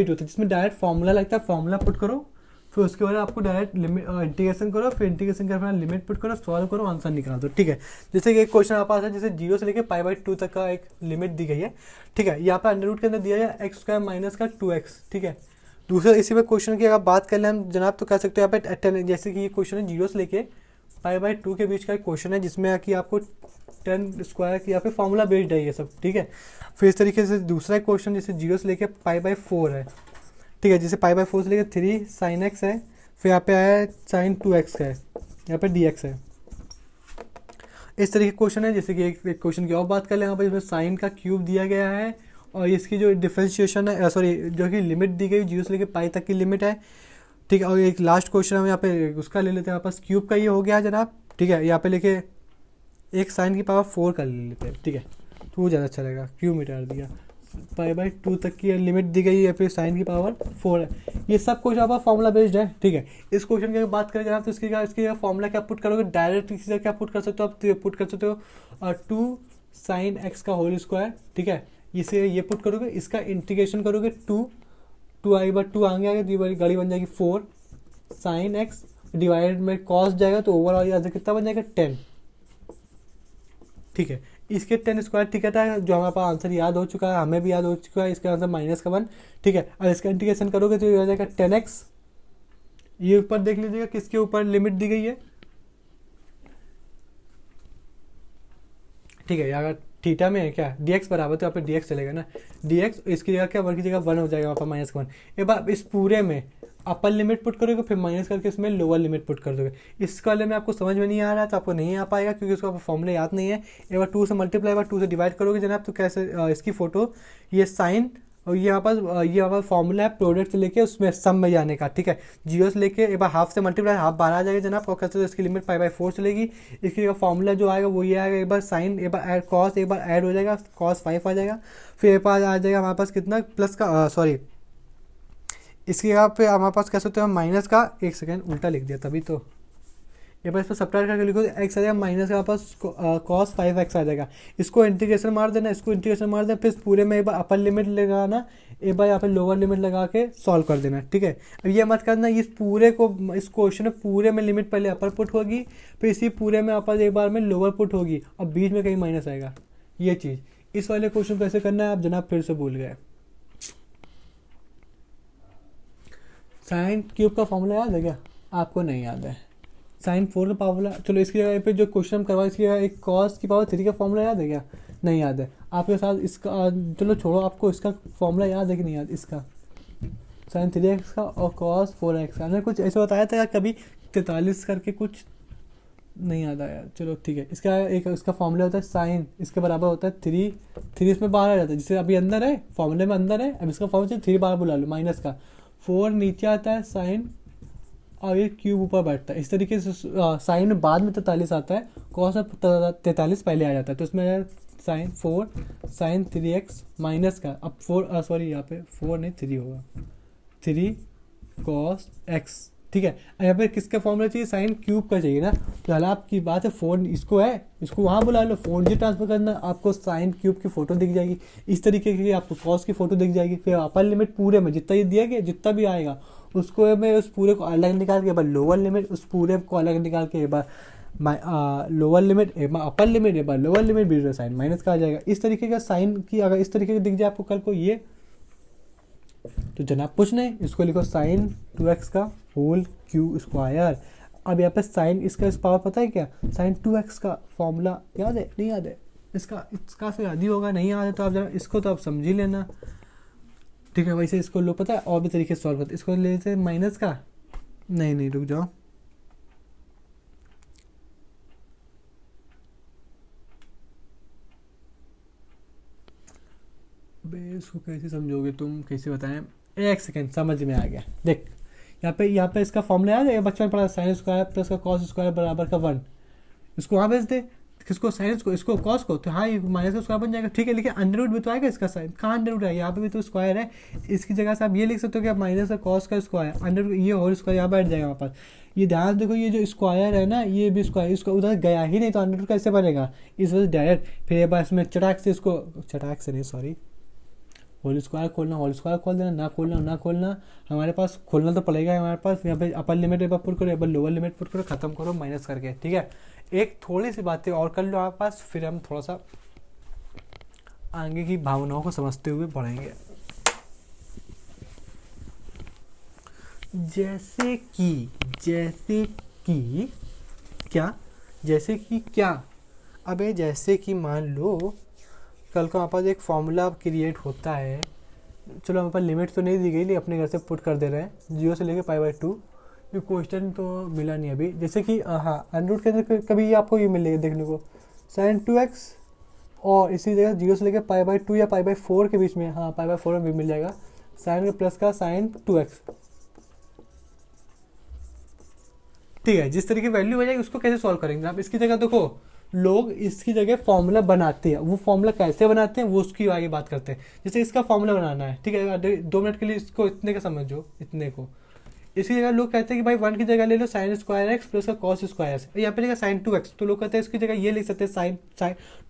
होता है जिसमें डायरेक्ट फॉर्मूला लगता है, फॉर्मूला पुट करो, फिर उसके बाद आपको डायरेक्ट लिमिट इंटीग्रेशन करो, फिर इंटीग्रेशन के बाद लिमिट पुट करो, सॉल्व करो, आंसर निकाल दो। ठीक है, जैसे कि एक क्वेश्चन आपके पास है, जैसे 0 से लेकर π/2 तक का एक लिमिट दी गई है। ठीक है, यहाँ पे अंडर रूट के अंदर दिया है x² माइनस का 2x। ठीक है, दूसरा इसी में क्वेश्चन की अगर बात कर लें हम जनाब तो कह सकते हो यहाँ पे 10, जैसे कि ये क्वेश्चन है 0 से लेके π/2 के बीच का एक क्वेश्चन है जिसमें कि आपको 10² की यहाँ पे फॉर्मूला बेस्ड है ये सब। ठीक है, फिर इस तरीके से दूसरा क्वेश्चन जैसे 0 से लेके π/4 है। ठीक है, जैसे π/4 से लेकर 3 sin x है, फिर यहाँ पे आया है sin 2x का है, यहाँ पे dx है। इस तरीके क्वेश्चन है। जैसे कि एक क्वेश्चन की और बात कर ले, यहाँ पर इसमें साइन का क्यूब दिया गया है और इसकी जो डिफरेंशिएशन है, सॉरी जो कि लिमिट दी गई 0 से लेकर पाई तक की लिमिट है। ठीक है, और एक लास्ट क्वेश्चन हम यहाँ पे उसका ले लेते हैं, यहाँ पास क्यूब का ये हो गया जनाब। ठीक है, यहाँ पे लेके एक साइन की पावर 4 का ले लेते हैं। ठीक है, तो वो ज़्यादा अच्छा रहेगा, क्यूब मिटा दिया, π/2 तक की लिमिट दी गई है, फिर साइन की पावर 4 है। ये सब कुछ आपका फॉर्मूला बेस्ड है। ठीक है, इस क्वेश्चन की बात करें जनाब तो इसकी फॉर्मूला क्या पुट करोगे, डायरेक्ट इसी क्या पुट कर सकते हो आप, पुट कर सकते हो 2 sin x का होल स्क्वायर। ठीक है, इसे ये पुट करोगे, इसका इंटीग्रेशन करोगे 2i/2 आगे गाड़ी बन जाएगी 4 sin x डिवाइडेड में कॉस जाएगा तो ओवरऑल यहाँ कितना बन जाएगा 10। ठीक है, इसके 10² ठीक है, जो हमारे पास आंसर याद हो चुका है, हमें भी याद हो चुका है, इसका आंसर -1। ठीक है, और इसका इंटीग्रेशन करोगे तो ये हो जाएगा 10x। ये ऊपर देख लीजिएगा किसके ऊपर लिमिट दी गई है। ठीक है, अगर थीटा में है क्या dx बराबर तो यहाँ पे dx चलेगा ना, dx इसकी जगह क्या 1 की जगह 1 हो जाएगा, वहाँ पर -1। एक बार इस पूरे में अपर लिमिट पुट करोगे, फिर माइनस करके इसमें लोअर लिमिट पुट कर दोगे। इस वाले में आपको समझ में नहीं आ रहा है तो आपको नहीं आ पाएगा क्योंकि उसका फॉर्मूला याद नहीं है। एक बार 2 से मल्टीप्लाई, एक बार 2 से डिवाइड करोगे जनाब तो कैसे इसकी फोटो ये साइन और ये यहाँ पर फॉर्मूला है प्रोडक्ट से लेके उसमें सम में जाने का। ठीक है, 0 से लेके एक बार हाफ से मल्टीप्लाई, हाफ बाहर आ जाएगा जनाब, और कैसे इसकी लिमिट π/4 चलेगी। इसकी फॉर्मूला जो आएगा वो ये आएगा, एक बार साइन, एक बार ऐड कॉस, एक बार ऐड हो जाएगा cos 5 आ जाएगा, फिर एक बार आ जाएगा हमारे पास कितना प्लस का सॉरी इसके यहाँ पे हमारे पास कह सकते हो माइनस का, एक सेकेंड उल्टा लिख दिया तभी तो, ये बार इस पर सब्ट्रैक्ट करके लिखो x आ जाएगा माइनस का पास cos 5x आ जाएगा। इसको इंटीग्रेशन मार देना, इसको इंटीग्रेशन मार देना, फिर पूरे में एक बार अपर लिमिट लगाना, एक बार यहाँ पे लोअर लिमिट लगा के सॉल्व कर देना। ठीक है, अब ये मत करना इस पूरे को, इस क्वेश्चन में पूरे में लिमिट पहले अपर पुट होगी, फिर इसी पूरे में अपर एक बार में लोअर पुट होगी और बीच में कहीं माइनस आएगा। ये चीज़ इस वाले क्वेश्चन को कैसे करना है आप जनाब फिर से भूल गए। साइन क्यूब का फॉर्मूला याद है क्या, आपको नहीं याद है। sin 4 का फॉर्मूला, चलो इसकी जगह पे जो क्वेश्चन हम करवा इसकी जगह एक cos की पावर 3 का फॉर्मूला याद है क्या, नहीं याद है आपके साथ। इसका चलो छोड़ो, आपको इसका फॉर्मूला याद है कि नहीं याद, इसका sin 3x का और cos 4x का। हमने कुछ ऐसा बताया था कभी 43 करके, कुछ नहीं याद आया। चलो ठीक है, इसका एक इसका फॉर्मूला होता है साइन, इसके बराबर होता है 3 इसमें बाहर आ जाता है, जिससे अभी अंदर है फॉर्मूले में अंदर है, अब इसका फॉर्मूला 3 बार बुला लो, माइनस का 4 नीचे आता है साइन और ये क्यूब ऊपर बैठता है। इस तरीके से साइन में बाद में 43 आता है, कॉस में 43 पहले आ जाता है, तो इसमें साइन 4 sin 3x माइनस का, अब 4 सॉरी यहाँ पे 4 नहीं 3 होगा, 3 cos x। ठीक है, यहाँ पे किसका फॉर्मूला चाहिए, साइन क्यूब का चाहिए ना, तो हाल आपकी बात है 4 इसको है, इसको वहाँ बुला लो, 4 ट्रांसफर करना, आपको साइन क्यूब की फोटो दिख जाएगी। इस तरीके की आपको कॉस की फोटो दिख जाएगी। फिर अपर लिमिट पूरे में जितना ये दिया गया, जितना भी आएगा उसको मैं उस पूरे को अलग निकाल के एक बार लोअर लिमिट, उस पूरे को अलग निकाल के एक बार लोअर लिमिट, एक बार अपर लिमिट, एक बार लोअर लिमिट, बीच में साइन माइनस का आ जाएगा। इस तरीके का साइन की अगर इस तरीके का दिख जाए आपको कल को ये, तो जनाब कुछ नहीं, इसको लिखो साइन 2x का होल क्यू स्क्वायर। अब यहाँ पे साइन इसका इस पावर पता है क्या, साइन 2x का फॉर्मूला याद है नहीं याद है, इसका से याद ही होगा, नहीं याद है तो आप जरा इसको तो आप समझ ही लेना। ठीक है, वैसे इसको लो पता है और भी तरीके से सॉल्व करते, इसको ले लेते माइनस का, नहीं रुक जाओ, बे इसको कैसे समझोगे तुम, कैसे बताएं, एक सेकेंड समझ में आ गया। देख यहाँ पे इसका फॉर्मूला याद है, बच्चों में पढ़ा साइन स्क्वायर प्लस का कॉस स्क्वायर बराबर का 1, इसको वहाँ भेज दे, किसको साइंस को, इसको कॉस को, तो हाँ ये माइनस का स्क्वायर बन जाएगा। ठीक है, लेकिन अंडर रूट भी तो आएगा इसका साइन, कहाँ अंडर रूट है, यहाँ पे भी तो स्क्वायर है, इसकी जगह से आप ये लिख सकते हो कि माइनस का कॉस का स्क्वायर, अंडर रूट ये होल स्क्वायर यहाँ बैठ जाएगा वापस। ये ध्यान देखो, ये जो स्क्वायर है ना, ये भी स्क्वायर, इसको उधर गया ही नहीं तो अंडर रूट कैसे बनेगा, इस वजह से डायरेक्ट फिर एक बार इसमें चटाक से इसको, चटाक से नहीं सॉरी, होल स्क्वायर खोलना, होल स्क्वायर खोल देना, ना खोलना ना खोलना, हमारे पास खोलना तो पड़ेगा हमारे पास। यहाँ पे अपर लिमिट एक बार पुट करो, एक बार लोअर लिमिट पुट करो, खत्म करो माइनस करके, ठीक है। एक थोड़ी सी बातें और कर लो आपके पास, फिर हम थोड़ा सा आगे की भावनाओं को समझते हुए बढ़ेंगे। जैसे कि क्या, जैसे कि क्या, अबे जैसे कि मान लो कल को हमारे पास एक फॉर्मूला क्रिएट होता है, चलो हमारे पास लिमिट तो नहीं दी गई, अपने घर से पुट कर दे रहे हैं 0 से लेके π/2। ये क्वेश्चन तो मिला नहीं अभी। जैसे कि हाँ अंडर के अंदर कभी आपको ये मिलेगा देखने को sin 2x, और इसी जगह 0 से लेके π/2 या π/4 के बीच में, हाँ π/4 में भी मिल जाएगा साइन का प्लस का sin 2x, ठीक है। जिस तरीके की वैल्यू हो जाएगी उसको कैसे सॉल्व करेंगे आप, इसकी जगह देखो लोग इसकी जगह फॉर्मूला बनाते हैं, वो फॉर्मूला कैसे बनाते हैं वो उसकी आगे बात करते हैं। जैसे इसका फॉर्मूला बनाना है, ठीक है, 2 मिनट के लिए इसको इतने का समझो, इतने को इसकी जगह लोग कहते हैं कि भाई 1 की जगह ले लो sin स्क्वायर एक्स प्लस का cos स्क्वायर एक्स, यहाँ पे लेगा sin 2x, तो लोग कहते हैं इसकी जगह ये लिख सकते हैं sin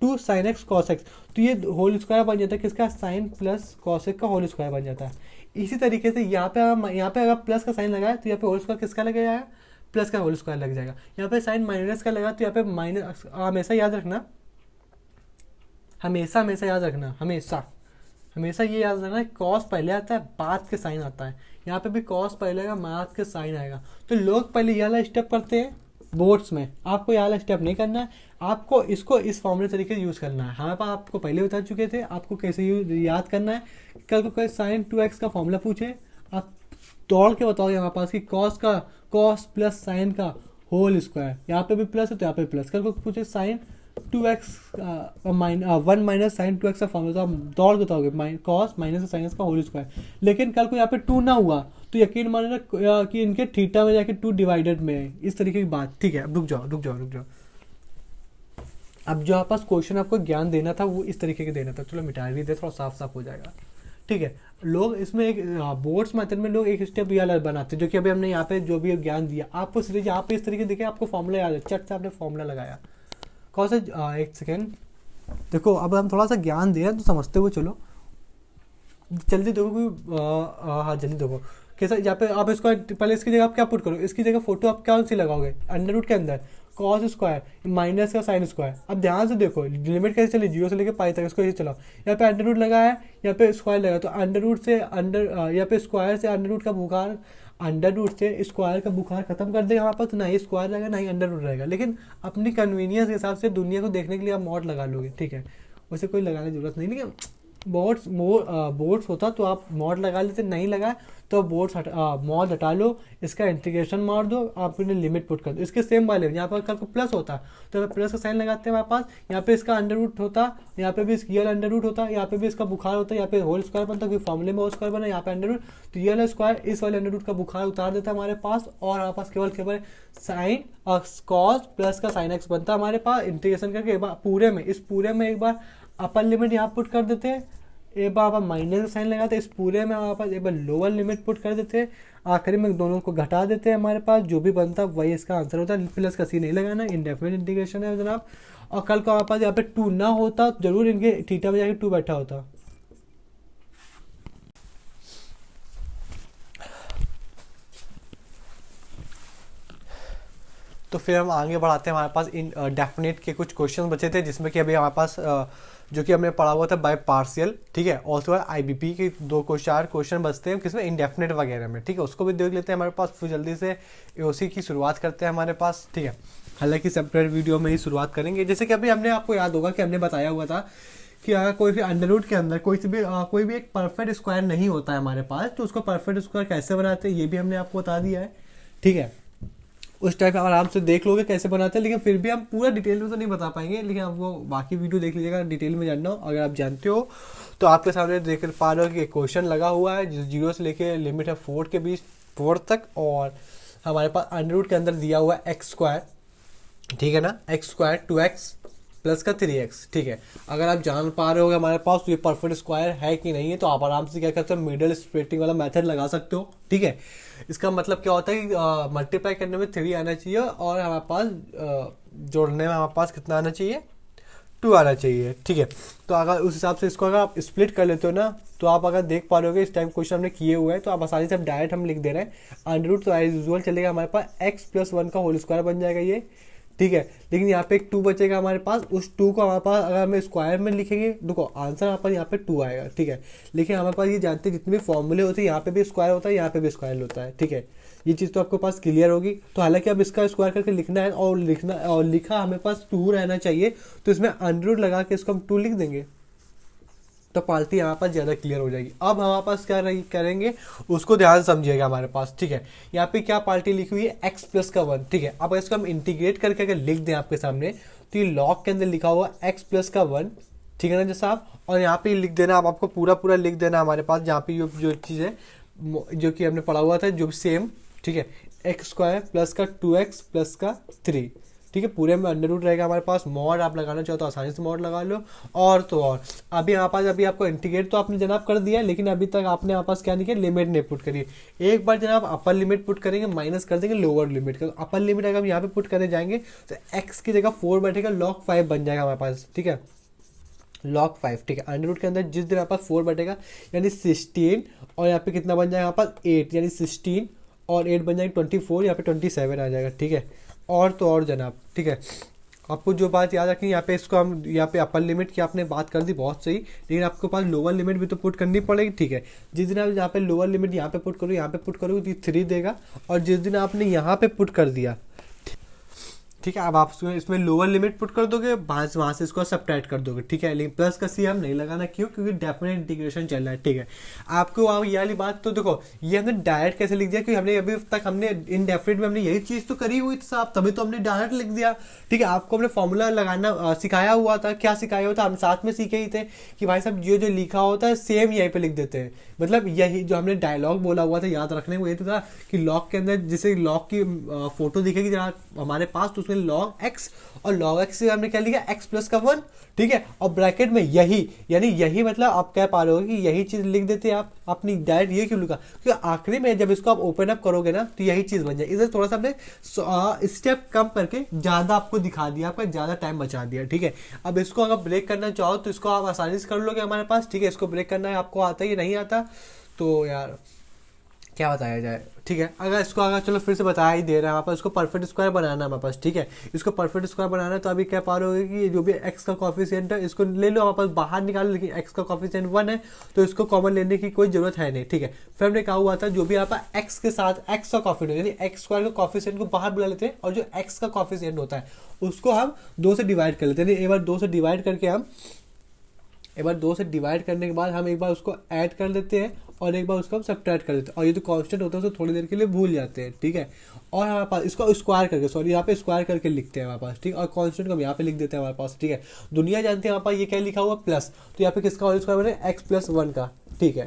2 sin x cos x, तो ये होल स्क्वायर बन जाता है किसका, sin प्लस cos x का होल स्क्वायर बन जाता है। इसी तरीके से यहाँ पे अगर प्लस का साइन लगाए तो यहाँ पे होल स्क्वायर किसका लग जाएगा, प्लस का होल स्क्वायर लग जाएगा। यहाँ पे साइन माइनस का लगा तो यहाँ पे माइनस, हमेशा याद रखना, हमेशा याद रखना, हमेशा ये याद रखना कॉस पहले आता है बाद के साइन आता है। यहाँ पे भी कॉस पहले आएगा बाद के साइन आएगा। तो लोग पहले ये वाला स्टेप करते हैं बोर्ड्स में, आपको ये वाला स्टेप नहीं करना है, आपको इसको इस फॉर्मूले तरीके से यूज़ करना है। हमारे पास आपको पहले बता चुके थे आपको कैसे याद करना है। कल को कोई sin 2x का फॉर्मूला पूछे, आप दौड़ के बताओगे हमारे पास कि कॉस प्लस साइन का होल स्क्वायर, यहाँ पे भी प्लस है तो यहाँ पे प्लस। कल को पूछे sin 2x 1 minus sign 2x का फॉर्मूला, तो आप दौड़ के बताओगे कॉस माइनस साइन का होल स्क्वायर। लेकिन कल को यहाँ पे 2 ना हुआ तो यकीन मानना कि इनके थीटा में जाके 2 डिवाइडेड में है, इस तरीके की बात, ठीक है। अब रुक जाओ। अब जो आपके पास क्वेश्चन आपको ज्ञान देना था वो इस तरीके के देना था, चलो मिटा भी दे, थोड़ा साफ हो जाएगा, ठीक है। लोग इसमें एक बोर्ड्स मेथड में लोग एक स्टेप ये अलग बनाते हैं, जो कि अभी हमने यहाँ पे जो भी ज्ञान दिया आपको, सिर्फ यहाँ पे इस तरीके देखे आपको फॉर्मूला याद है, चट से आपने फॉर्मूला लगाया। कौन सा, एक सेकेंड देखो, अब हम थोड़ा सा ज्ञान दे रहे हैं तो समझते हुए चलो, जल्दी देखो, हाँ जल्दी देखो कैसा। यहाँ पे आप इसको पहले इसकी जगह आप क्या पुट करो, इसकी जगह फोटो आप क्या सी लगाओगे, अंडर रूट के अंदर कॉस स्क्वायर माइनस का साइन स्क्वायर। अब ध्यान से देखो लिमिट कैसे चली, 0 से लेकर पाई तक, इसको ऐसे चलाओ। यहाँ पे अंडर रूट लगा है, यहाँ पे स्क्वायर लगा, तो अंडर रूट से यहाँ पे स्क्वायर से अंडर रूट का बुखार, अंडर रूट से स्क्वायर का बुखार खत्म कर देगा हमारे पास, तो ना ही स्क्वायर रहेगा ना ही अंडर रूट रहेगा। लेकिन अपनी कन्वीनियंस के हिसाब से दुनिया को देखने के लिए आप मॉड लगा लोगे, ठीक है, वैसे कोई लगाने की जरूरत नहीं। लेकिन बोर्ड्स होता तो आप मॉड लगा लेते, नहीं लगा तो बोर्ड्स मॉड हटा लो, इसका इंटीग्रेशन मार दो, आपने लिमिट पुट कर दो। इसके सेम वाले यहाँ पर कल को प्लस होता तो प्लस का साइन लगाते हैं हमारे पास, यहाँ पे इसका अंडर रूट होता, यहाँ पे भी ये अंडर रूट होता, यहाँ पे भी इसका बुखार होता, यहाँ पे होल स्क्वायर बनता, क्योंकि फॉर्मूले में होल स्क्वायर बना, यहाँ पे अंडर रूट, तो ये वाला स्क्वायर इस वाले अंडर रूट का बुखार उतार देता है हमारे पास, और हमारे पास केवल साइन और कॉस प्लस का साइन एक्स बनता है हमारे पास। इंटीग्रेशन करके एक बार पूरे में एक बार अपर लिमिट यहाँ पुट कर देते हैं, एक बार आप माइनस का साइन लगाते हैं, इस पूरे में हमारे पास एक बार लोअर लिमिट पुट कर देते हैं, आखिरी में दोनों को घटा देते हैं, हमारे पास जो भी बनता है वही इसका आंसर होता है। प्लस का सी नहीं लगाना, इंडेफिनिट इंटीग्रेशन है जनाब। और कल को हमारे पास यहाँ पे 2 ना होता तो जरूर इनके थीटा में जाके 2 बैठा होता। तो फिर हम आगे बढ़ाते हैं, हमारे पास इन डेफिनेट के कुछ क्वेश्चन बचे थे, जिसमें कि अभी हमारे पास जो कि हमने पढ़ा हुआ था बाय पार्शियल, ठीक है, और उसके बाद IBP के 4 क्वेश्चन बचते हैं किसमें, इंडेफिनेट वगैरह में, ठीक है, उसको भी देख लेते हैं हमारे पास। फिर जल्दी से AOC की शुरुआत करते हैं हमारे पास, ठीक है। हालांकि सेपरेट वीडियो में ही शुरुआत करेंगे। जैसे कि अभी हमने आपको याद होगा कि हमने बताया हुआ था कि अगर कोई भी अंडर रूट के अंदर कोई भी एक परफेक्ट स्क्वायर नहीं होता है हमारे पास, तो उसको परफेक्ट स्क्वायर कैसे बनाते हैं ये भी हमने आपको बता दिया है, ठीक है। उस टाइप आराम से देख लोगे कैसे बनाते हैं, लेकिन फिर भी हम पूरा डिटेल में तो नहीं बता पाएंगे, लेकिन आप वो बाकी वीडियो देख लीजिएगा डिटेल में जानना हो। अगर आप जानते हो तो आपके सामने देख पा रहे हो कि क्वेश्चन लगा हुआ है, 0 से लेके लिमिट है 4 के बीच 4 तक, और हमारे पास अंडर रूट के अंदर दिया हुआ है एक्स स्क्वायर, ठीक है ना, एक्स स्क्वायर 2x प्लस का 3x, ठीक है। अगर आप जान पा रहे हो हमारे पास ये परफेक्ट स्क्वायर है कि नहीं है, तो आप आराम से क्या करते हो, मिडल स्प्लिटिंग वाला मेथड लगा सकते हो, ठीक है। इसका मतलब क्या होता है कि मल्टीप्लाई करने में 3 आना चाहिए, और हमारे पास जोड़ने में हमारे पास कितना आना चाहिए, 2 आना चाहिए, ठीक है। तो अगर उस हिसाब से इसको अगर आप स्प्लिट कर लेते हो ना, तो आप अगर देख पा रहे हो इस टाइप क्वेश्चन हमने किए हुए हैं, तो आप आसानी से हम डायरेक्ट हम लिख दे रहे हैं अंडर रूट, तो एज यूजुअल चलेगा हमारे पास x+1 का होल स्क्वायर बन जाएगा ये, ठीक है। लेकिन यहाँ पे एक 2 बचेगा हमारे पास, उस 2 को हमारे पास अगर हमें स्क्वायर में लिखेंगे, देखो आंसर हमारे पास यहाँ पे 2 आएगा, ठीक है। लेकिन हमारे पास ये जानते हैं जितने भी फॉर्मूले होते हैं यहाँ पे भी स्क्वायर होता है, यहाँ पे भी स्क्वायर होता है, ठीक है। ये चीज़ तो आपके पास क्लियर होगी। तो हालांकि अब इसका स्क्वायर करके लिखना है और लिखा हमें पास 2 रहना चाहिए, तो इसमें अंडर रूट लगा के इसको हम 2 लिख देंगे, तो पार्टी हमारे पास ज़्यादा क्लियर हो जाएगी। अब हमारे पास क्या करेंगे उसको ध्यान समझिएगा हमारे पास, ठीक है। यहाँ पे क्या पार्टी लिखी हुई है x+1, ठीक है। अब इसको हम इंटीग्रेट करके अगर लिख दें आपके सामने, तो ये लॉग के अंदर लिखा हुआ x+1, ठीक है ना जैसा आप, और यहाँ पे लिख देना, आप आपको पूरा पूरा लिख देना हमारे पास, जहाँ पे जो चीज़ है जो कि हमने पढ़ा हुआ था जो सेम, ठीक है। x² प्लस का 2x प्लस का 3, ठीक है। पूरे में अंडर रूट रहेगा हमारे पास। मॉड आप लगाना चाहो तो आसानी से मॉड लगा लो, और तो और अभी हमारे पास अभी आपको इंटीग्रेट तो आपने जनाब कर दिया, लेकिन अभी तक आपने हमारे पास क्या नहीं किया, लिमिट नहीं पुट करी। एक बार जनाब अपर लिमिट पुट करेंगे, माइनस कर देंगे लोअर लिमिट का। अपर लिमिट अगर हम यहाँ पे पुट करने जाएंगे तो x की जगह 4 बैठेगा, log 5 बन जाएगा हमारे पास, ठीक है। log 5, ठीक है। अंडर रूट के अंदर जिस दिन हमारे पास 4 बैठेगा यानी 16, और यहाँ पे कितना बन जाएगा हमारे पास 8, यानी 16 और 8 बन जाएगा 24, यहाँ पे 27 आ जाएगा, ठीक है। और तो और जनाब, ठीक है, आपको जो बात याद रखनी, यहाँ पे इसको हम यहाँ पे अपर लिमिट की आपने बात कर दी, बहुत सही, लेकिन आपके पास लोअर लिमिट भी तो पुट करनी पड़ेगी, ठीक है। जिस दिन आप यहाँ पे लोअर लिमिट यहाँ पे पुट करो, यहाँ पे पुट करोगे तो 3 देगा, और जिस दिन आपने यहाँ पे पुट कर दिया, ठीक है, अब आप इसमें लोअर लिमिट पुट कर दोगे, वहाँ से इसको सब्ट्रैक्ट कर दोगे, ठीक है। लेकिन प्लस का सी हम नहीं लगाना, क्यों, क्योंकि डेफिनेट इंटीग्रेशन चल रहा है, ठीक है। आपको वहाँ ये वाली बात तो देखो, ये हमने डायरेक्ट कैसे लिख दिया, क्योंकि हमने अभी तक हमने इनडेफिनेट में हमने यही चीज़ तो करी हुई थी साहब, तभी तो हमने डायरेक्ट लिख दिया, ठीक है। आपको हमने फॉर्मूला लगाना सिखाया हुआ था, क्या सिखाया हुआ था, हम साथ में सीखे ही थे कि भाई साहब जो जो लिखा होता है सेम यहीं पे लिख देते हैं। मतलब यही जो हमने डायलॉग बोला हुआ था याद रखने को, ये तो था कि लॉग के अंदर जैसे लॉग की फोटो दिखेगी जरा हमारे पास, तो उसमें log x, और log x से हमने क्या लिखा x+1, ठीक है। और ब्रैकेट में यही, यानी यही, मतलब आप कह पा रहे हो कि यही चीज लिख देते हैं आप अपनी डायरेक्ट, ये क्यों लिखा, क्योंकि आखिरी में जब इसको आप ओपन अप करोगे ना तो यही चीज बन जाए। इधर थोड़ा सा हमने स्टेप कम करके ज्यादा आपको दिखा दिया, आपका ज्यादा टाइम बचा दिया, ठीक है। अब इसको अगर ब्रेक करना चाहो तो इसको आप आसानी से कर लोगे हमारे पास, ठीक है। इसको ब्रेक करना है, आपको आता है, नहीं आता तो यार क्या बताया जाए, ठीक है। अगर चलो फिर से बताया ही दे रहा है हमारे पास, इसको परफेक्ट स्क्वायर बनाना है हमारे पास, ठीक है। इसको परफेक्ट स्क्वायर बनाना है, तो अभी क्या पा रहे हो कि जो भी x का कॉफिशिएंट है इसको ले लो हमारे पास, बाहर निकालो, लेकिन x का कॉफिशिएंट 1 है तो इसको कॉमन लेने की कोई जरूरत है नहीं, ठीक है। फिर हमने कहा हुआ था जो भी आपका x के साथ x का कॉफिशिएंट यानी x² का कॉफिशिएंट को बाहर बुला लेते हैं, और जो x का कॉफिशिएंट होता है उसको हम 2 से डिवाइड कर लेते हैं। एक बार 2 से डिवाइड करके हम करने के बाद हम एक बार उसको ऐड कर लेते हैं, और एक बार उसको हम सब्ट्रैक्ट कर देते हैं, और ये जो कांस्टेंट होता है उसको थोड़ी देर के लिए भूल जाते हैं, ठीक है। और हमारे पास इसको स्क्वायर करके, सॉरी यहाँ पे स्क्वायर करके लिखते हैं हमारे पास, ठीक है। और कांस्टेंट को हम यहाँ पे लिख देते हैं हमारे पास, ठीक है। दुनिया जानती है हमारे पास ये क्या लिखा हुआ प्लस, तो यहाँ पे किसका होल स्क्वायर बने, x+1 का, ठीक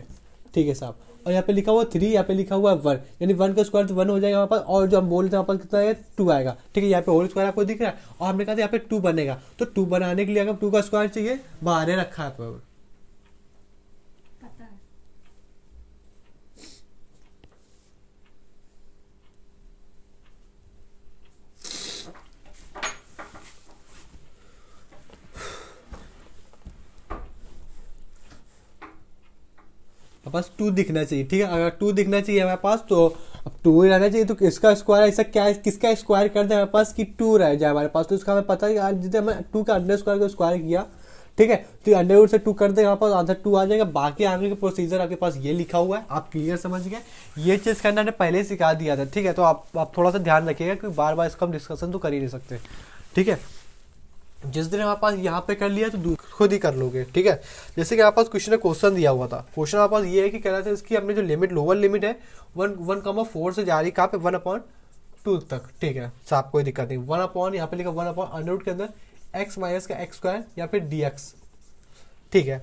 है साहब। और यहाँ पे लिखा हुआ 3, यहाँ पे लिखा हुआ 1, यानी 1 का स्क्वायर तो 1 हो जाएगा हमारे पास, और जो हम बोलते हैं हमारे पास कितना है 2 आएगा, ठीक है। यहाँ पे होल स्क्वायर आपको दिख रहा है, और हमने कहा था यहाँ पे 2 बनेगा, तो 2 बनाने के लिए अगर 2 का स्क्वायर चाहिए, बाहर रखा है। बस 2 दिखना चाहिए, ठीक है। अगर 2 दिखना चाहिए हमारे पास तो अब 2 ही रहना चाहिए, तो इसका स्क्वायर ऐसा क्या है, किसका स्क्वायर कर दे हमारे पास कि 2 रह जाए हमारे पास, तो इसका हमें पता है यार, जितने हमने 2 का अंडर स्क्वायर को स्क्वायर किया, ठीक है, तो अंडर रूट से 2 कर दे हमारे पास आंसर 2 आ जाएगा। बाकी आगे का प्रोसीजर आपके पास ये लिखा हुआ है, आप क्लियर समझ गए, ये चीज़ करना हमने पहले ही सिखा दिया था, ठीक है। तो आप थोड़ा सा ध्यान रखिएगा, क्योंकि बार बार इसका हम डिस्कशन तो कर ही नहीं सकते, ठीक है। जिस दिन हमारे पास यहाँ पे कर लिया तो खुद ही कर लोगे, ठीक है। जैसे कि हमारे पास क्वेश्चन दिया हुआ था, क्वेश्चन हमारे पास ये है कि कह रहा था इसकी हमने जो लिमिट लोअर लिमिट है 1,4 से जा रही कहाँ पे 1/2 तक, ठीक है साहब, कोई दिक्कत नहीं। 1 यहाँ पे लिखा 1/√के अंदर x माइनस का x² या फिर dx, ठीक है।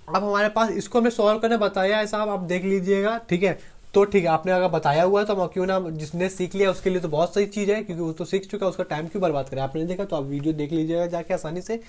अब हमारे पास इसको हमने सॉल्व करना बताया है साहब, आप देख लीजिएगा, ठीक है। तो ठीक है, आपने अगर बताया हुआ है तो क्यों ना, जिसने सीख लिया उसके लिए तो बहुत सही चीज़ है, क्योंकि वो तो सीख चुका है, उसका टाइम क्यों बर्बाद करें। आपने देखा तो आप वीडियो देख लीजिएगा जाके आसानी से,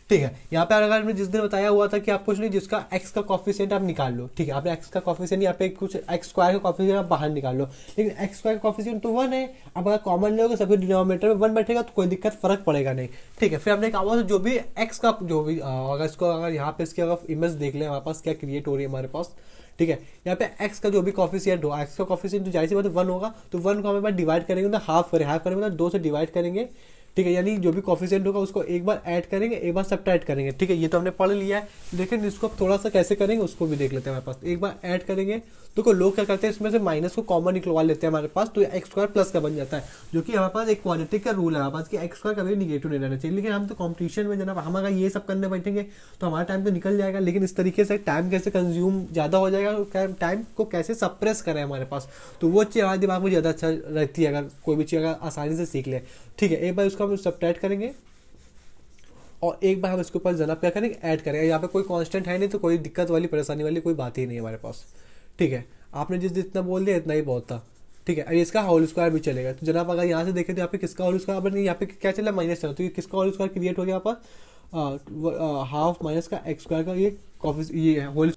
ठीक है। यहाँ पे अगर मैं जिस दिन बताया हुआ था कि आप कुछ नहीं, जिसका एक्स का कॉफिशिएंट आप निकाल लो, ठीक है, आपने एक्स का कॉफिशिएंट यहाँ पे कुछ एक्स स्क्वायर का कॉफिशिएंट आप बाहर निकाल लो, लेकिन एक्स स्क्वायर का कॉफिशिएंट तो 1 है। अब अगर कॉमन लोगे सबके डिनोमिनेटर में 1 बैठेगा तो कोई दिक्कत फर्क पड़ेगा नहीं, ठीक है। फिर हमने कहा हुआ जो भी एक्स का जो भी अगर इसको अगर यहाँ पे इसकी अगर इमेज देख लें हमारे पास क्या क्रिएट हो रही है हमारे पास, ठीक है। यहाँ पे एक्स का जो भी कॉफिशिएंट हो, एक्स का कॉफिशिएंट तो जाहिर सी बात है 1 होगा, तो 1 को हमें डिवाइड करेंगे मतलब हाफ करें, हाफ करेंगे मतलब 2 से डिवाइड करेंगे, ठीक है। यानी जो भी कॉफिशिएंट होगा उसको एक बार ऐड करेंगे, एक बार सब्ट्रैक्ट करेंगे, ठीक है। ये तो हमने पढ़ लिया है, लेकिन इसको थोड़ा सा कैसे करेंगे उसको भी देख लेते हैं। हमारे पास एक बार ऐड करेंगे तो लोग क्या करते हैं इसमें से माइनस को कॉमन निकलवा लेते हैं हमारे पास, तो एक्स स्क्वायर प्लस का बन जाता है, जो कि हमारे पास एक क्वाड्रेटिक का रूल है हमारे पास कि एक्स स्क्वायर कभी निगेटिव नहीं रहना चाहिए। लेकिन हम तो कॉम्पिटिशन में जनाब हम अगर ये सब करने बैठेंगे तो हमारा टाइम तो निकल जाएगा, लेकिन इस तरीके से टाइम कैसे कंज्यूम ज़्यादा हो जाएगा, टाइम को कैसे सप्रेस करें हमारे पास, तो वो चीज़ हमारे दिमाग में ज़्यादा अच्छा रहती है अगर कोई भी चीज़ अगर आसानी से सीख ले, ठीक है। एक बार उसको हम सब्ट्रैक्ट करेंगे और एक बार हम इसके ऊपर जनाब क्या करेंगे ऐड करेंगे। यहाँ पे कोई कांस्टेंट है नहीं तो कोई दिक्कत वाली परेशानी वाली कोई बात ही नहीं है हमारे पास, ठीक है। आपने जितना बोल दिया इतना ही बहुत था, ठीक है। इसका होल स्क्वायर भी चलेगा, तो जनाब अगर यहाँ से देखें तो यहाँ पे किसका होल स्क्वायर, अब यहाँ पे क्या चला माइनस चला, तो ये किसका होल स्क्वायर क्रिएट हो गया यहाँ पर हाफ माइनस का एक्स स्क्वायर का ये होल,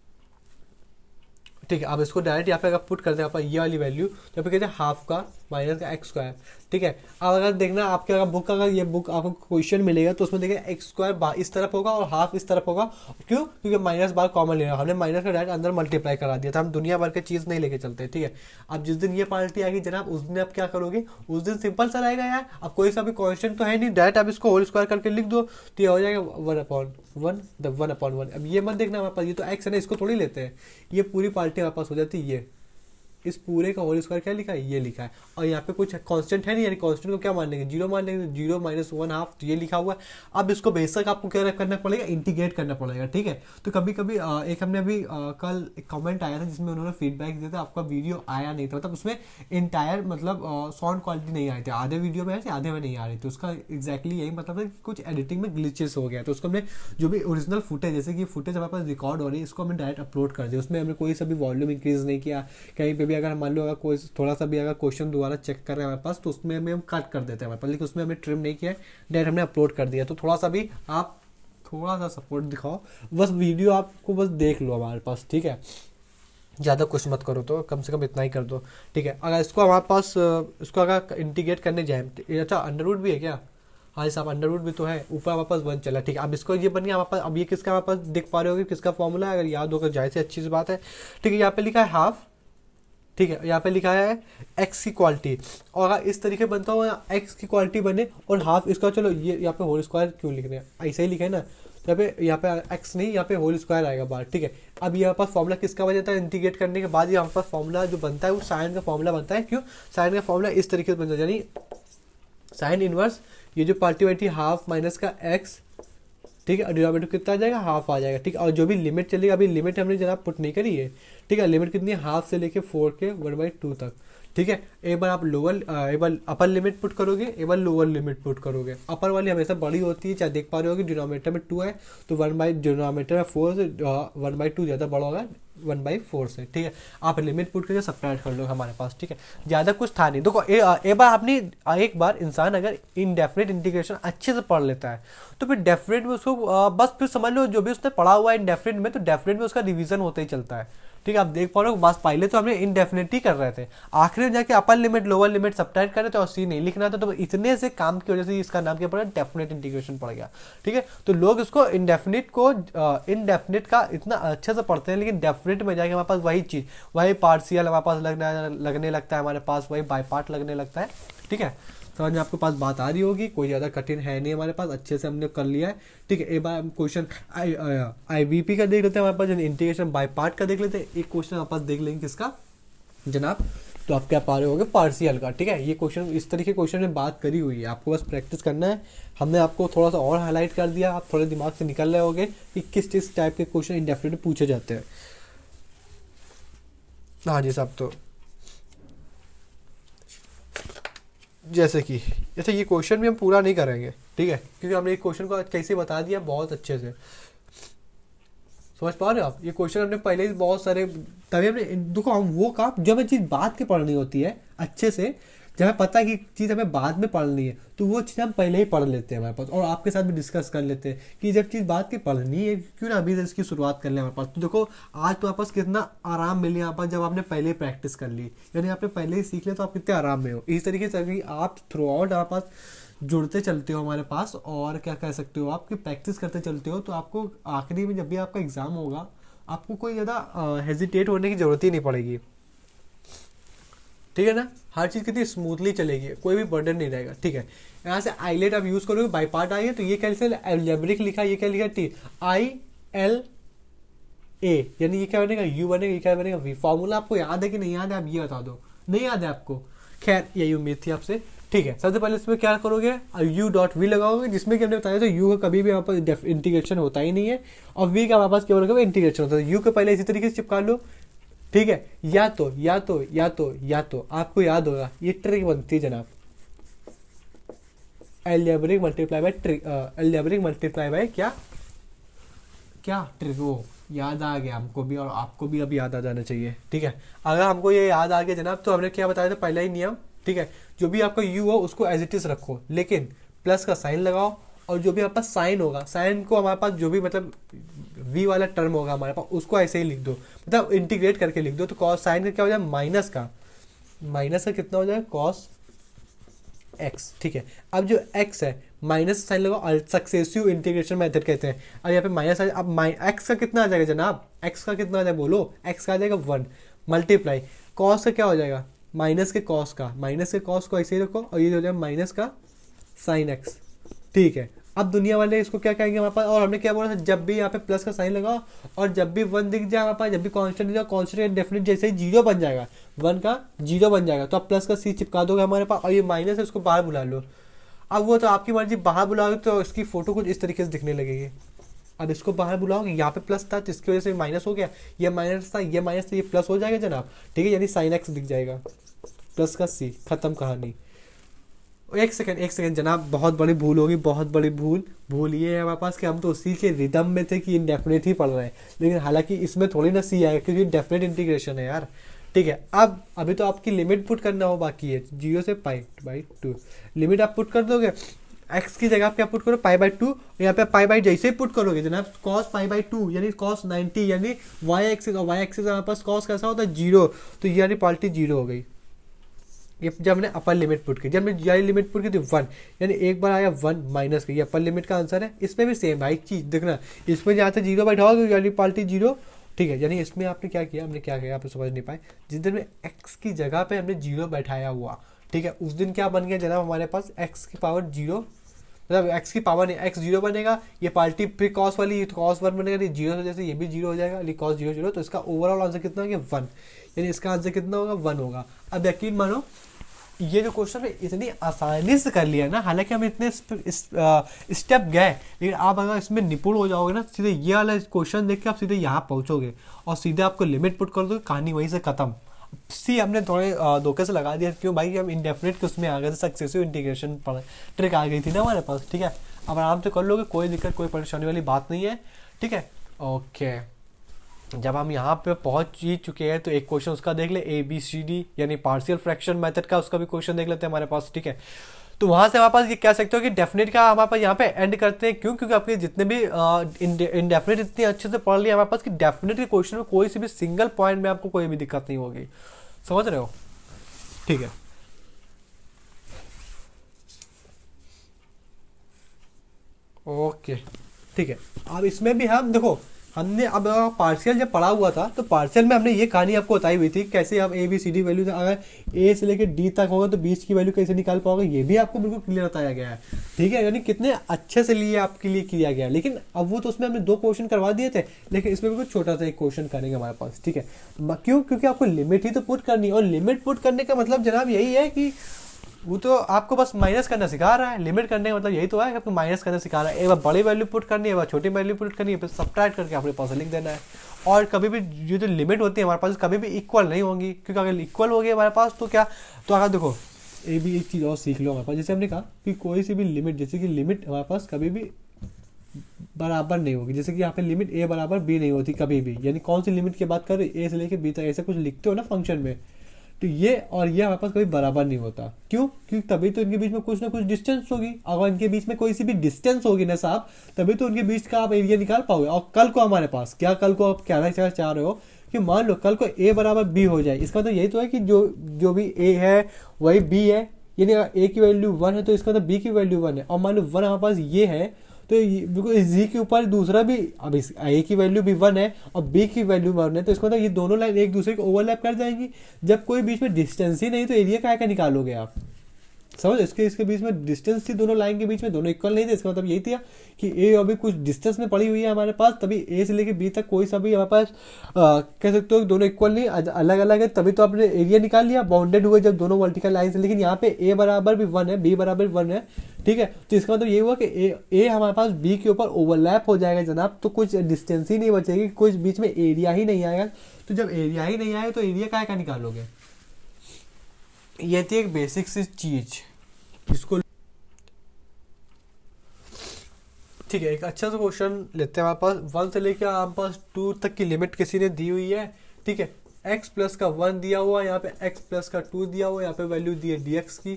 ठीक है। अब इसको डायरेक्ट यहाँ पे अगर पुट करते हैं यहाँ पर ये वाली वैल्यू, तो यहाँ पे कहते हैं हाफ का माइनस का एक्स स्क्वायर, ठीक है। अब अगर देखना आपके अगर बुक अगर ये बुक आपको क्वेश्चन मिलेगा तो उसमें देखिए एक्स स्क्वायर इस तरफ होगा और हाफ इस तरफ होगा, क्यों, क्योंकि माइनस बार कॉमन लेना, हमने माइनस का डायरेक्ट अंदर मल्टीप्लाई करा दिया था, हम दुनिया भर के चीज़ नहीं लेके चलते, ठीक है। अब जिस दिन ये पार्टी आएगी जनाब उस दिन आप क्या करोगे, उस दिन सिंपल सा रहेगा यार, अब कोई सा भी क्वेश्चन तो है नहीं, डायरेक्ट आप इसको होल स्क्वायर करके लिख दो तो ये हो जाएगा 1/1, द 1/1। अब ये मत देखना हमारे पास ये तो एक्स है ना, इसको थोड़ी लेते हैं, ये पूरी पार्टी हमारे पास हो जाती है, ये इस पूरे का होल स्क्वायर क्या लिखा है, ये लिखा है। और यहाँ पे कुछ कांस्टेंट है नहीं, यानी कांस्टेंट को क्या मान लेंगे, जीरो मान लेंगे, 0 माइनस 1/2 तो ये लिखा हुआ है। अब इसको बेशक आपको क्या करना पड़ेगा, इंटीग्रेट करना पड़ेगा, ठीक है। तो कभी कभी एक हमने अभी कल एक कमेंट आया था जिसमें उन्होंने फीडबैक दिया था आपका वीडियो आया नहीं था, मतलब उसमें इंटायर मतलब साउंड क्वालिटी नहीं आई थी, आधे वीडियो में आए थे आधे में नहीं आ रही थी, उसका एग्जैक्टली यही मतलब है कि कुछ एडिटिंग में ग्लिचेस हो गया, तो उसको हमने जो भी ओरिजिनल फुटेज जैसे कि फुटेज हमारे पास रिकॉर्ड हो रही है इसको हमने डायरेक्ट अपलोड कर दिया, उसमें हमने कोई सा भी वॉल्यूम इंक्रीज नहीं किया, कहीं पे भी अगर मान लो अगर कोई थोड़ा सा भी अगर क्वेश्चन दोबारा चेक कर रहे हैं हमारे पास तो उसमें हम कट कर देते हैं हमारे पास, लेकिन उसमें हमें ट्रिम नहीं किया है, डायरेक्ट हमने अपलोड कर दिया। तो थोड़ा सा भी आप थोड़ा सा सपोर्ट दिखाओ, बस वीडियो आपको बस देख लो हमारे पास, ठीक है। ज़्यादा कुछ मत करो, तो कम से कम इतना ही कर दो, ठीक है। अगर इसको हमारे पास इसको अगर इंटीग्रेट करने जाए, अच्छा अंडरवुड भी है क्या, हाँ साहब अंडरवुड भी तो है, ऊपर हमारे पास 1 चला, ठीक है। अब इसको ये बन गया हमारे पास, अब ये किसका हमारे पास देख पा रहे होगे किसका फॉर्मूला है, अगर याद होगा जाहिर से अच्छी सी बात है, ठीक है। यहाँ पे लिखा है हाफ, ठीक है, यहाँ पे लिखा है एक्स की क्वालिटी, और अगर इस तरीके बनता हो एक्स की क्वालिटी बने और हाफ इसका, चलो ये यहाँ पे होल स्क्वायर क्यों लिख रहे हैं, ऐसे ही लिखे ना, तो यहाँ पे एक्स नहीं यहाँ पे होल स्क्वायर आएगा बाहर, ठीक है। अब यहाँ पर फॉर्मूला किसका बन जाता है, इंटीग्रेट करने के बाद यहाँ पर फॉर्मूला जो बनता है वो साइन का फॉर्मूला बनता है, क्यों, साइन का फॉर्मूला इस तरीके से बन जाता है, यानी साइन इनवर्स ये जो पार्टी बैठी हाफ माइनस का एक्स, ठीक है, डिनोमिनेटर कितना आ जाएगा, हाफ आ जाएगा, ठीक है। और जो भी लिमिट चलेगी, अभी लिमिट हमने जनाब पुट नहीं करी है, ठीक है, लिमिट कितनी है, हाफ से लेके 4 के 1/2 तक, ठीक है। एक बार आप एक बार अपर लिमिट पुट करोगे, एक बार लोअर लिमिट पुट करोगे, अपर वाली हमेशा बड़ी होती है, चाहे देख पा रहे हो कि डिनोमिनेटर में 2 है तो डिनोमिनेटर में 4 से 1/2 ज़्यादा बड़ा होगा 1/4 से, ठीक है। आप लिमिट पुट करके सब्ट्रैक्ट कर लो हमारे पास, ठीक है। ज़्यादा कुछ था नहीं, देखो एक बार आपने एक बार इंसान अगर इनडेफिनेट इंटीग्रेशन अच्छे से पढ़ लेता है तो फिर डेफिनेट में उसको बस फिर समझ लो जो भी उसने पढ़ा हुआ है इनडेफिनेट में, तो डेफिनेट में उसका रिवीजन होते ही चलता है, ठीक है। आप देख पा रहे हो बस पहले तो हमने इनडेफिनेट ही कर रहे थे, आखिर में जाके upper limit lower limit subtract कर रहे थे और सी नहीं लिखना था, तो इतने से काम की वजह से इसका नाम क्या पड़ा, डेफिनेट इंटीग्रेशन पड़ गया, ठीक है। तो लोग इसको इनडेफिनेट का इतना अच्छे से पढ़ते हैं, लेकिन डेफिनेट में जाके हमारे पास वही चीज़, वही पार्शियल हमारे पास लगने लगता है, हमारे पास वही बाई पार्ट लगने लगता है, ठीक है। समझ में आपके पास बात आ रही होगी, कोई ज़्यादा कठिन है नहीं हमारे पास, अच्छे से हमने कर लिया है, ठीक है। एक बार हम क्वेश्चन IBP का देख लेते हैं हमारे पास, इंटीग्रेशन बाय पार्ट का देख लेते हैं, एक क्वेश्चन हमारे पास देख लेंगे किसका जनाब, तो आप क्या पा रहे होगे, पार्शियल का, ठीक है। ये क्वेश्चन इस तरीके क्वेश्चन में बात करी हुई है, आपको बस प्रैक्टिस करना है, हमने आपको थोड़ा सा और हाईलाइट कर दिया, आप थोड़े दिमाग से निकल रहे होगे कि किस टाइप के क्वेश्चन इंडेफिनेट पूछे जाते हैं। हाँ जी साहब, तो जैसे ये क्वेश्चन भी हम पूरा नहीं करेंगे, ठीक है, क्योंकि हमने एक क्वेश्चन को कैसे बता दिया बहुत अच्छे से, समझ पा रहे हो आप। ये क्वेश्चन हमने पहले ही बहुत सारे, तभी हमने देखो हम वो काम जो हमें चीज़ बात के पढ़नी होती है अच्छे से, जब हमें पता है कि चीज़ हमें बाद में पढ़नी है तो वो चीज़ हम पहले ही पढ़ लेते हैं हमारे पास, और आपके साथ भी डिस्कस कर लेते हैं कि जब चीज़ बाद की पढ़नी है क्यों ना अभी से इसकी शुरुआत कर लें हमारे पास। तो देखो आज तो आपके पास कितना आराम मिले यहाँ पर जब आपने पहले ही प्रैक्टिस कर ली, यानी आपने पहले ही सीख लिया तो आप कितने आराम में हो। इस तरीके से अगर आप थ्रू आउट हमारे पास जुड़ते चलते हो हमारे पास, और क्या कह सकते हो आप कि प्रैक्टिस करते चलते हो, तो आपको आखिरी में जब भी आपका एग्ज़ाम होगा आपको कोई ज़्यादा हेजिटेट होने की ज़रूरत ही नहीं पड़ेगी, ठीक है ना। हर चीज़ कितनी स्मूथली चलेगी, कोई भी बर्डन नहीं रहेगा, ठीक है। यहाँ से आईलेट आप यूज़ करोगे, बाई पार्ट आई है तो ये कैसे एल्जेब्रिक लिखा, ये क्या लिखा टी आई एल ए, यानी ये क्या बनेगा यू बनेगा, ये क्या बनेगा वी। फॉर्मूला आपको याद है कि नहीं याद है, आप ये बता दो, नहीं याद है आपको, खैर यही उम्मीद थी आपसे, ठीक है। सबसे पहले इसमें क्या करोगे, यू डॉट वी लगाओगे, जिसमें कि हमने बताया था यू का कभी भी हमारे पास इंटीग्रेशन होता ही नहीं है, और वी का हमारे पास केवल इंटीग्रेशन होता है। यू के पहले इसी तरीके से चिपका लो, ठीक है। या तो आपको याद होगा ये ट्रिक बनती है जनाब, algebraic multiply by trick, algebraic multiply by क्या क्या ट्रिक, वो याद आ गया हमको भी और आपको भी अब याद आ जाना चाहिए, ठीक है। अगर हमको ये याद आ गया जनाब तो हमने क्या बताया था पहला ही नियम, ठीक है। जो भी आपका यू हो उसको एज इट इज रखो, लेकिन प्लस का साइन लगाओ, और जो भी हमारे पास साइन होगा, साइन को हमारे पास जो भी मतलब वी वाला टर्म होगा हमारे पास उसको ऐसे ही लिख दो, मतलब इंटीग्रेट करके लिख दो। तो कॉस साइन का क्या हो जाए माइनस का कितना हो जाए कॉस एक्स, ठीक है। अब जो एक्स है माइनस साइन लगाओ, सक्सेसिव इंटीग्रेशन मेथड कहते हैं। अब यहाँ पे माइनस अब एक्स का कितना आ जाएगा जनाब, एक्स का कितना आ जाएगा बोलो, एक्स का आ जाएगा 1 मल्टीप्लाई कॉस का क्या हो जाएगा माइनस के कॉस को ऐसे ही रखो, और ये हो जाएगा माइनस का साइन एक्स, ठीक है। अब दुनिया वाले इसको क्या कहेंगे हमारे पास, और हमने क्या बोला था जब भी यहाँ पे प्लस का साइन लगाओ और जब भी 1 दिख जाए हमारे पास, जब भी कांस्टेंट दिख जाए, कांस्टेंट डेफिनेट जैसे ही 0 बन जाएगा, 1 का 0 बन जाएगा तो आप प्लस का सी चिपका दोगे हमारे पास, और ये माइनस है उसको बाहर बुला लो। अब वो तो आपकी मर्जी, बाहर बुलाओगे तो इसकी फोटो कुछ इस तरीके से दिखने लगेगी। अब इसको बाहर बुलाओगे, यहाँ पे प्लस था तो इसकी वजह से माइनस हो गया, ये माइनस था ये माइनस था, ये प्लस हो जाएगा जनाब, ठीक है। यानी साइन एक्स दिख जाएगा, प्लस का सी, खत्म कहानी। एक सेकंड जनाब, बहुत बड़ी भूल होगी, बहुत बड़ी भूल ये है हमारे पास कि हम तो उसी के रिदम में थे कि इंडेफिनेट ही पढ़ रहे हैं, लेकिन हालांकि इसमें थोड़ी ना सी आएगा क्योंकि डेफिनेट इंटीग्रेशन है यार, ठीक है। अब अभी तो आपकी लिमिट पुट करना हो बाकी है, 0 से पाई बाई 2 लिमिट आप पुट कर दोगे, एक्स की जगह आप क्या पुट करो पाई बाई 2, यहाँ पे पाई बाई जैसे ही पुट करोगे जनाब कॉस पाई बाई 2 यानी कॉस 90, यानी वाई एक्सिस, और वाई एक्सिस हमारे पास कॉस कैसा होता है 0, तो यानी पार्टी 0 हो गई। ये जब हमने अपर लिमिट पुट की, जब हमने जी लिमिट पुट की थी 1, यानी एक बार आया 1 माइनस का, ये अपर लिमिट का आंसर है। इसमें भी सेम भाई चीज देखना, इसमें जहाँ से 0 बैठाओगे यानी पार्टी 0, ठीक है। यानी इसमें आपने क्या किया, हमने क्या किया आप समझ नहीं पाए, जिस दिन में एक्स की जगह पे हमने 0 बैठाया हुआ, ठीक है, उस दिन क्या बन गया जनाब हमारे पास एक्स की पावर 0, मतलब एक्स की पावर नहीं, एक्स 0 बनेगा, ये पार्टी फिर कॉस वाली कॉस 1 बनेगा, ये 0 जैसे ये भी 0 हो जाएगा, कॉस 0 0, तो इसका ओवरऑल आंसर कितना हो गया 1, यानी इसका आंसर कितना होगा 1 होगा। अब यकीन मानो ये जो क्वेश्चन है इतनी आसानी से कर लिया ना, हालांकि हम इतने स्टेप गए, लेकिन आप अगर इसमें निपुण हो जाओगे ना, सीधे ये वाला क्वेश्चन देख के आप सीधे यहाँ पहुंचोगे और सीधे आपको लिमिट पुट कर दोगे, कहानी वहीं से खत्म। सी हमने थोड़े धोखे से लगा दिया, क्यों भाई हम इंडेफिनेट के उसमें आ गए थे, सक्सेसिव इंटीग्रेशन ट्रिक आ गई थी ना हमारे पास, ठीक है। अब आराम से कर लोगे, कोई दिक्कत कोई परेशानी वाली बात नहीं है, ठीक है। ओके, जब हम यहाँ पे पहुंच ही चुके हैं तो एक क्वेश्चन उसका देख ले, ABCD यानी पार्शियल फ्रैक्शन मेथड का, उसका भी क्वेश्चन देख लेते हैं हमारे पास, ठीक है। तो वहां से हमारे पास ये कह सकते हो कि डेफिनेट का हमारे पास यहाँ पे एंड करते हैं, क्यों, क्योंकि आपके जितने भी इनडेफिनेट इतने अच्छे से पढ़ लिया हमारे पास कि डेफिनेट के क्वेश्चन में कोई सी भी सिंगल पॉइंट में आपको कोई भी दिक्कत नहीं होगी, समझ रहे हो, ठीक है। ओके, ठीक है। अब इसमें भी हम देखो, हमने अब पार्शियल जब पढ़ा हुआ था तो पार्शियल में हमने ये कहानी आपको बताई हुई थी कैसे आप ABCD वैल्यू, अगर A से लेकर D तक होगा तो बीच की वैल्यू कैसे निकाल पाओगे, ये भी आपको बिल्कुल क्लियर बताया गया है, ठीक है। यानी कितने अच्छे से लिए आपके लिए किया गया, लेकिन अब वो तो उसमें हमने 2 क्वेश्चन करवा दिए थे, लेकिन इसमें भी कुछ छोटा सा एक क्वेश्चन करेंगे हमारे पास, ठीक है। क्यों, क्योंकि आपको लिमिट ही तो पुट करनी है, और लिमिट पुट करने का मतलब जनाब यही है कि वो तो आपको बस माइनस करना सिखा रहा है, लिमिट करने का मतलब यही तो है कि आपको माइनस करना सिखा रहा है। एक बार बड़ी वैल्यू पुट करनी है, एक बार छोटी वैल्यू पुट करनी है, फिर सब्ट्रैक्ट करके अपने पास लिख देना है। और कभी भी जो लिमिट होती है हमारे पास कभी भी इक्वल नहीं होंगी, क्योंकि अगर इक्वल होगी हमारे पास तो क्या, तो अगर देखो ये भी एक चीज़ और सीख लो हमारे पास, जैसे हमने कहा कि कोई सी भी लिमिट, जैसे कि लिमिट हमारे पास कभी भी बराबर नहीं होगी, जैसे कि यहाँ पे लिमिट A बराबर B नहीं होती कभी भी, यानी कौन सी लिमिट की बात कर रहे हो, A से लेके B तक, ऐसा कुछ लिखते हो ना फंक्शन में, तो ये और ये हमारे पास कभी बराबर नहीं होता। क्यों? क्योंकि तभी तो इनके बीच में कुछ ना कुछ डिस्टेंस होगी। अगर इनके बीच में कोई सी भी डिस्टेंस होगी ना साहब, तभी तो उनके बीच का आप एरिया निकाल पाओगे। और कल को हमारे पास क्या, कल को आप कहना चाह रहे हो कि मान लो कल को ए बराबर बी हो जाए, इसका तो यही तो है कि जो जो भी ए है वही बी है, यानी अगर ए की वैल्यू 1 है तो इसका मतलब बी की वैल्यू 1 है। और मान लो 1 हमारे पास ये है, तो बिल्कुल इस जी के ऊपर दूसरा भी, अब इस ए की वैल्यू भी 1 है और बी की वैल्यू 1 है, तो इसका मतलब ये दोनों लाइन एक दूसरे को ओवरलैप कर जाएंगी। जब कोई बीच में डिस्टेंस ही नहीं तो एरिया क्या का निकालोगे आप? समझ, इसके बीच में डिस्टेंस थी दोनों लाइन के बीच में, दोनों इक्वल नहीं थे। इसका मतलब यही था कि ए अभी कुछ डिस्टेंस में पड़ी हुई है हमारे पास, तभी ए से लेके बी तक कोई सा भी हमारे पास कह सकते हो दोनों इक्वल नहीं, अलग अलग है, तभी तो आपने एरिया निकाल लिया, बाउंडेड हुए जब दोनों वर्टिकल लाइन से। लेकिन यहाँ पे ए बराबर भी 1 है, बी बराबर 1 है, ठीक है। तो इसका मतलब ये हुआ कि ए हमारे पास बी के ऊपर ओवरलैप हो जाएगा जनाब, तो कुछ डिस्टेंस ही नहीं बचेगी, कुछ बीच में एरिया ही नहीं आएगा। तो जब एरिया ही नहीं आएगा तो एरिया क्या निकालोगे? ये थी एक बेसिक सी चीज जिसको, ठीक है। एक अच्छा सा क्वेश्चन लेते हैं हमारे पास 1 से लेकर हमारे पास 2 तक की लिमिट किसी ने दी हुई है, ठीक है। x प्लस का 1 दिया हुआ है, यहाँ पे x प्लस का 2 दिया हुआ है, यहाँ पे वैल्यू दी है dx की,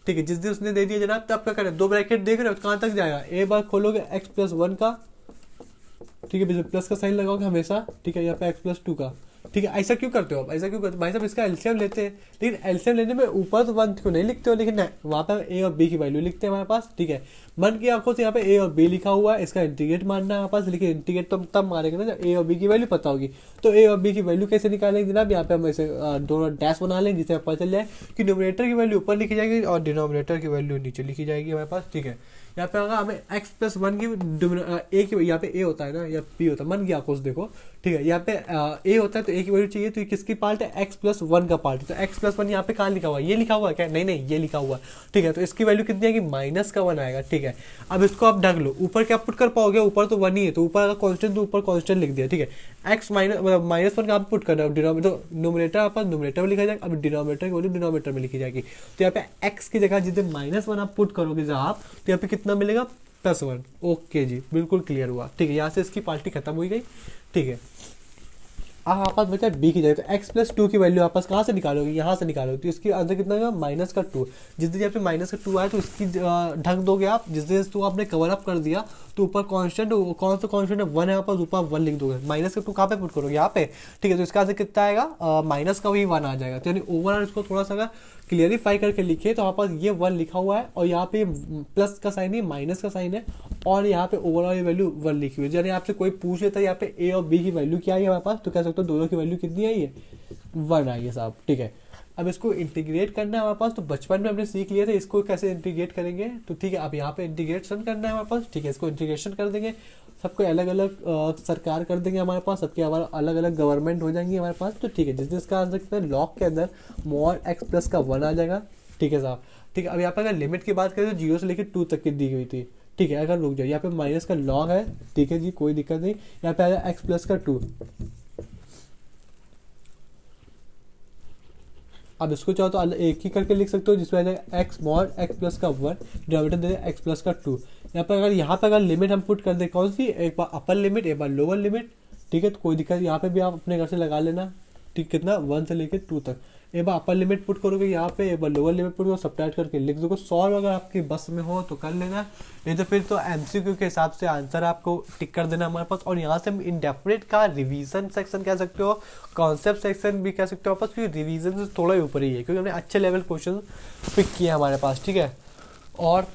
ठीक है। जिस दिन उसने दे दिया जनाब, तब क्या करें, 2 ब्रैकेट देख रहे हो कहाँ तक जाएगा, ए बार खोलोगे x प्लस 1 का, ठीक है, प्लस का साइन लगाओगे हमेशा, ठीक है, यहाँ पे x प्लस 2 का, ठीक है। ऐसा क्यों करते हो आप? ऐसा क्यों करते हो भाई साहब? इसका एलसीएम लेते हैं, लेकिन एलसीएम लेने में ऊपर तो 1 को नहीं लिखते हो, लेकिन वहाँ पे ए और बी की वैल्यू लिखते हैं हमारे पास, ठीक है। मन की आंखों से यहाँ पे ए और बी लिखा हुआ है, इसका इंटीग्रेट मारना है हमारे पास, लेकिन इंटीग्रेट तो हम तब मारेंगे ना जब ए और बी की वैल्यू पता होगी। तो ए और बी की वैल्यू कैसे निकालेंगे जनाब? यहाँ पे हम ऐसे दोनों डैश बना लेंगे, जिससे पता चल जाए कि न्यूमरेटर की वैल्यू ऊपर लिखी जाएगी और डिनोमिनेटर की वैल्यू नीचे लिखी जाएगी हमारे पास, ठीक है। यहाँ पे अगर हमें x प्लस 1 की ए की, यहाँ पे ए होता है ना या बी होता है, मन की आंखों से देखो, ठीक है। यहाँ पे ए होता है तो ए की वैल्यू चाहिए, तो ये किसकी पार्ट है? x प्लस 1 का पार्ट है। तो x प्लस 1 यहाँ पे कहाँ लिखा हुआ है? ये लिखा हुआ है क्या? नहीं, ये लिखा हुआ है, ठीक है। तो इसकी वैल्यू कितनी आएगी? माइनस का 1 आएगा, ठीक है। अब इसको आप ढक लो, ऊपर क्या पुट कर पाओगे? ऊपर तो 1 ही है, तो ऊपर अगर कॉन्स्टेंट तो ऊपर कॉन्स्टेंट लिख दिया, ठीक है। x माइनस 1 का आप पुट करना है, डिनोमिनेटर आपका न्यूमरेटर में लिखा जाएगा, अब डिनोमिनेटर की वैल्यू डिनोमिनेटर में लिखी जाएगी। तो यहाँ पे x की जगह जितने -1 आप पुट करोगे साहब, तो यहाँ पे कितना मिलेगा? +1। ओके जी, बिल्कुल क्लियर हुआ, ठीक है। यहाँ से इसकी पार्टी खत्म हो गई, ठीक है। अब आपस बचा बी की जगह, तो x प्लस 2 की वैल्यू आपस कहाँ से निकालोगे? यहाँ से निकालोगे, तो इसकी अंदर कितना होगा? -2। जिस दिन यहाँ पे -2 आए तो इसकी ढक दोगे आप, जिस दिन इसको आपने कवर अप कर दिया तो ऊपर कांस्टेंट, कौन सा कांस्टेंट है? 1 है यहाँ पर, ऊपर 1 लिख दोगे। -2 कहाँ पे पुट करोगे? यहाँ पे, ठीक है। तो इसका आंसर कितना आएगा? माइनस का वही 1 आ जाएगा। तो यानी ओवरऑल इसको थोड़ा सा क्लियरिफाई करके लिखिए, तो हमारे पास ये 1 लिखा हुआ है और यहाँ पे प्लस का साइन है, माइनस का साइन है, और यहाँ पे ओवरऑल ये वैल्यू 1 लिखी हुई है। यानी आपसे कोई पूछ लेता है यहाँ पे ए और बी की वैल्यू क्या आई है हमारे पास, तो कह सकते हो दोनों की वैल्यू कितनी आई है? 1 आई है साहब, ठीक है। अब इसको इंटीग्रेट करना है हमारे पास, तो बचपन में हमने सीख लिया था इसको कैसे इंटीग्रेट करेंगे, तो ठीक है। अब यहाँ पे इंटीग्रेशन करना है हमारे पास, ठीक है। इसको इंटीग्रेशन कर देंगे, सबको अलग अलग सरकार कर देंगे हमारे पास, सबके हमारा अलग अलग गवर्नमेंट हो जाएंगी हमारे पास, तो ठीक है। जिस जिसका आंसर कितना है, लॉग के अंदर मॉड x प्लस का 1 आ जाएगा, ठीक है साहब, ठीक है। अब यहाँ पे अगर लिमिट की बात करें तो 0 से लेकर 2 तक की दी हुई थी, ठीक है। अगर रुक जाओ, यहाँ पे माइनस का लॉग है, ठीक है जी, कोई दिक्कत नहीं। यहाँ पे आया x प्लस का 2, अब इसको चाहो तो एक ही करके लिख सकते हो, जिसमें आ जाएगा x मॉड x प्लस का 1, डिनोमिनेटर दे दें x प्लस का 2। यहाँ पे अगर लिमिट हम पुट कर दे, कौन सी? एक बार अपर लिमिट, एक बार लोअर लिमिट, ठीक है। तो कोई दिक्कत, यहाँ पे भी आप अपने घर से लगा लेना, ठीक, कितना? 1 से लेकर 2 तक। एक बार अपर लिमिट पुट करोगे यहाँ पे, एक बार लोअर लिमिट पुट करो, सब्ट्रैक्ट करके लिख दोगे। सॉल्व अगर आपकी बस में हो तो कर लेना, नहीं तो फिर तो एमसीक्यू के हिसाब से आंसर आपको टिक कर देना हमारे पास। और यहाँ से हम इंडेफिनिट का रिवीजन सेक्शन कह सकते हो, कॉन्सेप्ट सेक्शन भी कह सकते हो आपस, क्योंकि रिवीजन से थोड़ा ही ऊपर ही है, क्योंकि हमने अच्छे लेवल क्वेश्चन पिक किए हमारे पास, ठीक है। और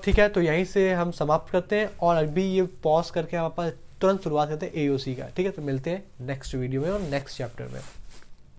ठीक है, तो यहीं से हम समाप्त करते हैं और अभी ये पॉज करके हमारे पास तुरंत शुरुआत करते हैं AOC का, ठीक है। तो मिलते हैं नेक्स्ट वीडियो में और नेक्स्ट चैप्टर में।